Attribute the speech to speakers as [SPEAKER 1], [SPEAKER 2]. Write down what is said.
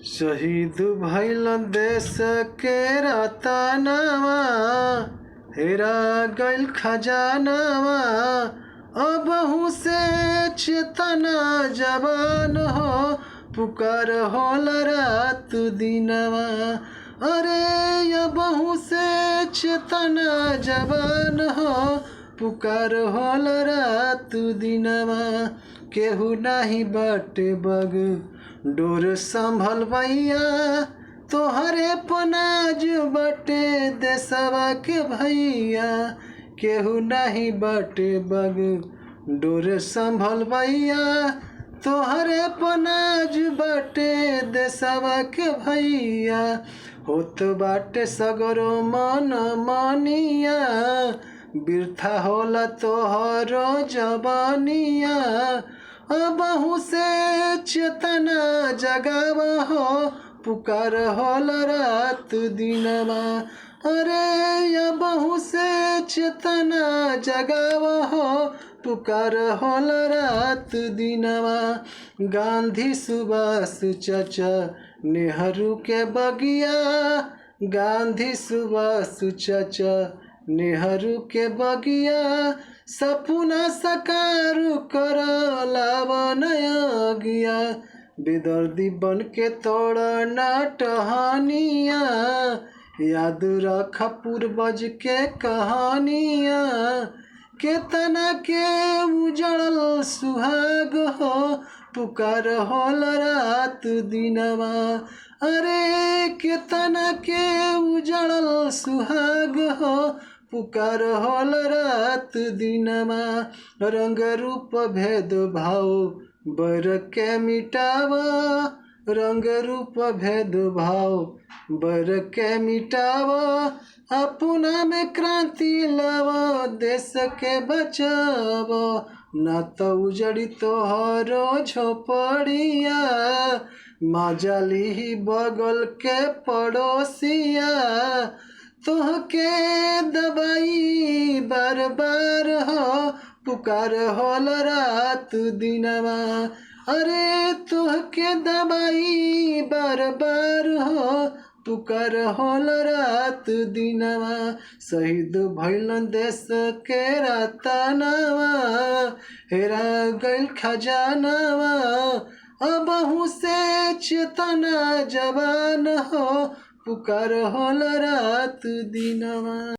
[SPEAKER 1] शहीद भइल देश के रतनवा, हेरा गइल खजानवा। अबहू से चेतना जवान हो, पुकार होल रात दिनवा। अरे अबहू से चेतना जवान हो, पुकार होल रात दिनवा। केहू नाही बाटे बग डोर संभल भैया, तोहरे पनाज बटे देशवा के भैया। केहू नाही बाटे बग डोर संभल भैया, तोहरे पनाज बटे देशवा के भैया। होत बाटे सगरो मन मनिया, बिरथा होला तोहरो जवानिया। अबहू से चेतना जगाव हो, पुकार होल रात दिनवा। अरे अबहू से चेतना जगाव हो, पुकार होल रात दिनवा। गांधी सुभाष चाचा नेहरू के बगिया, गांधी सुभाष चाचा नेहरू के बगिया। सपना साकार कर लावन अगिया, बेदर्दी बन के तोड़ना टहनिया। याद रख पूर्वज के कहानिया, केतना के उजड़ल सुहाग हो, पुकार होल रात दिनवा। अरे केतना के उजड़ल सुहाग हो, पुकार होल रात दिनवा। रंग रूप भेद भाव बर के मिटावा, रंग रूप भेद भाव बर के मिटावा। अपना में क्रांति लावा, देश के बचावा। ना तो उजड़ी तोहरो झोपड़िया, मजाली ही बगल के पड़ोसिया। तोहके दबाई बार बार हो, पुकार होल रात दिनवा। अरे तोहके दबाई बार बार हो, पुकार होल रात दिनवा। शहीद भइल देश के रतनवा, हेरा गइल खजानवा। अबहू से चेतना जवान हो, पुकार होल रात दिनवा।